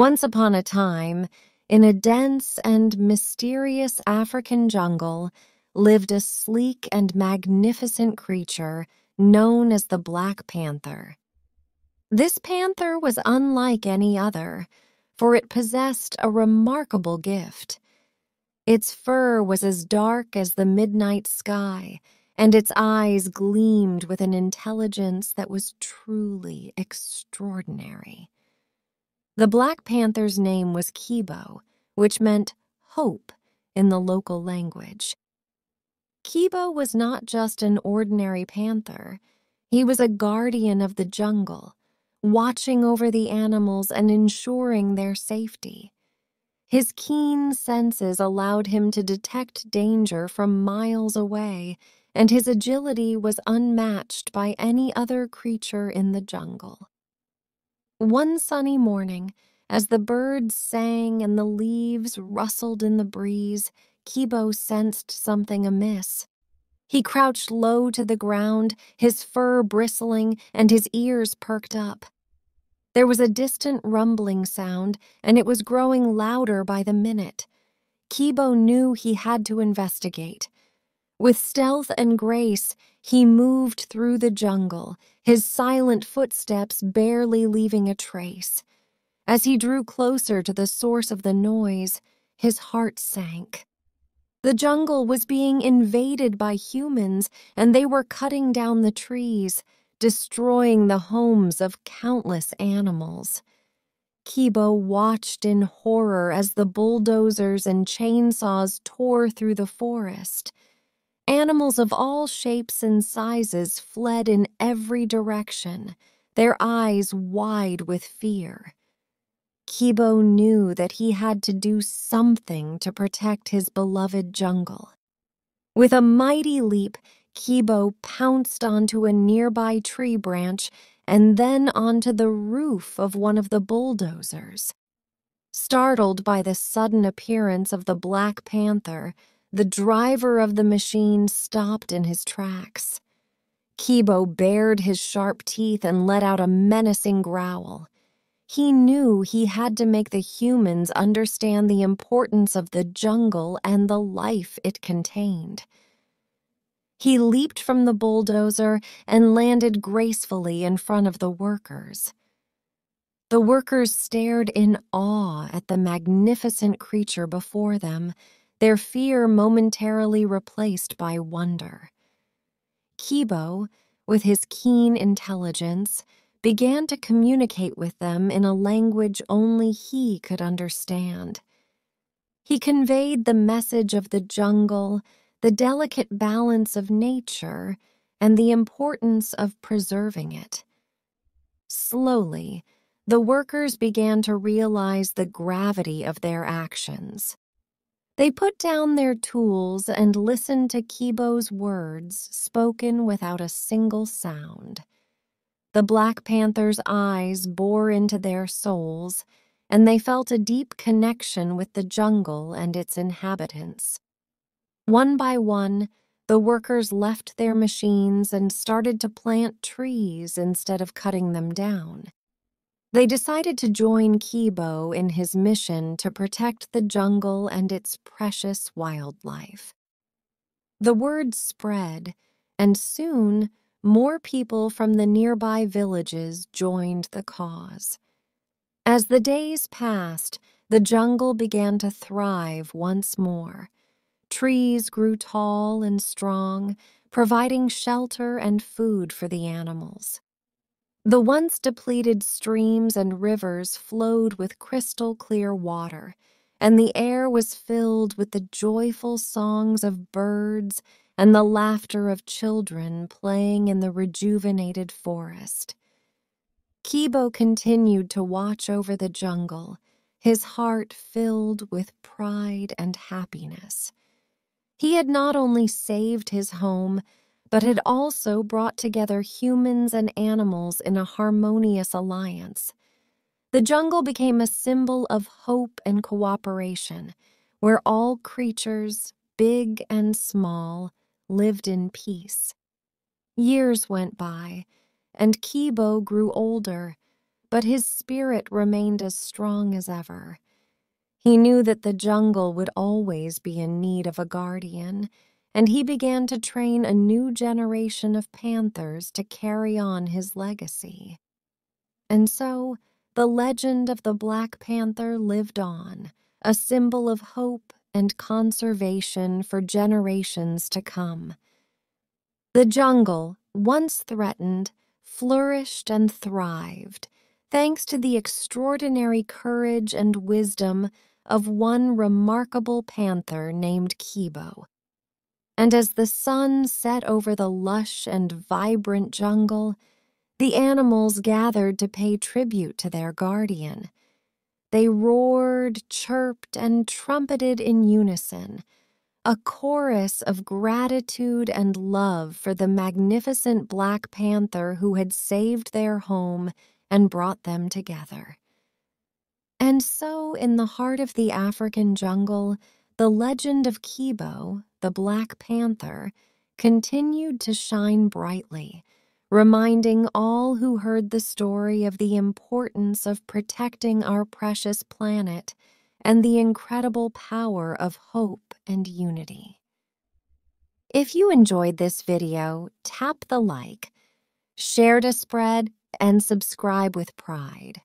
Once upon a time, in a dense and mysterious African jungle, lived a sleek and magnificent creature known as the Black Panther. This panther was unlike any other, for it possessed a remarkable gift. Its fur was as dark as the midnight sky, and its eyes gleamed with an intelligence that was truly extraordinary. The Black Panther's name was Kibo, which meant hope in the local language. Kibo was not just an ordinary panther. He was a guardian of the jungle, watching over the animals and ensuring their safety. His keen senses allowed him to detect danger from miles away, and his agility was unmatched by any other creature in the jungle. One sunny morning, as the birds sang and the leaves rustled in the breeze, Kibo sensed something amiss. He crouched low to the ground, his fur bristling and his ears perked up. There was a distant rumbling sound, and it was growing louder by the minute. Kibo knew he had to investigate. With stealth and grace, he moved through the jungle, his silent footsteps barely leaving a trace. As he drew closer to the source of the noise, his heart sank. The jungle was being invaded by humans, and they were cutting down the trees, destroying the homes of countless animals. Kibo watched in horror as the bulldozers and chainsaws tore through the forest. Animals of all shapes and sizes fled in every direction, their eyes wide with fear. Kibo knew that he had to do something to protect his beloved jungle. With a mighty leap, Kibo pounced onto a nearby tree branch and then onto the roof of one of the bulldozers. Startled by the sudden appearance of the Black Panther, the driver of the machine stopped in his tracks. Kibo bared his sharp teeth and let out a menacing growl. He knew he had to make the humans understand the importance of the jungle and the life it contained. He leaped from the bulldozer and landed gracefully in front of the workers. The workers stared in awe at the magnificent creature before them, their fear momentarily replaced by wonder. Kibo, with his keen intelligence, began to communicate with them in a language only he could understand. He conveyed the message of the jungle, the delicate balance of nature, and the importance of preserving it. Slowly, the workers began to realize the gravity of their actions. They put down their tools and listened to Kibo's words spoken without a single sound. The Black Panther's eyes bore into their souls, and they felt a deep connection with the jungle and its inhabitants. One by one, the workers left their machines and started to plant trees instead of cutting them down. They decided to join Kibo in his mission to protect the jungle and its precious wildlife. The word spread, and soon more people from the nearby villages joined the cause. As the days passed, the jungle began to thrive once more. Trees grew tall and strong, providing shelter and food for the animals. The once depleted streams and rivers flowed with crystal-clear water, and the air was filled with the joyful songs of birds and the laughter of children playing in the rejuvenated forest. Kibo continued to watch over the jungle, his heart filled with pride and happiness. He had not only saved his home, but had also brought together humans and animals in a harmonious alliance. The jungle became a symbol of hope and cooperation, where all creatures, big and small, lived in peace. Years went by, and Kibo grew older, but his spirit remained as strong as ever. He knew that the jungle would always be in need of a guardian, and he began to train a new generation of panthers to carry on his legacy. And so, the legend of the Black Panther lived on, a symbol of hope and conservation for generations to come. The jungle, once threatened, flourished and thrived, thanks to the extraordinary courage and wisdom of one remarkable panther named Kibo. And as the sun set over the lush and vibrant jungle, the animals gathered to pay tribute to their guardian. They roared, chirped, and trumpeted in unison, a chorus of gratitude and love for the magnificent Black Panther who had saved their home and brought them together. And so, in the heart of the African jungle, the legend of Kibo, the Black Panther, continued to shine brightly, reminding all who heard the story of the importance of protecting our precious planet and the incredible power of hope and unity. If you enjoyed this video, tap the like, share to spread, and subscribe with pride.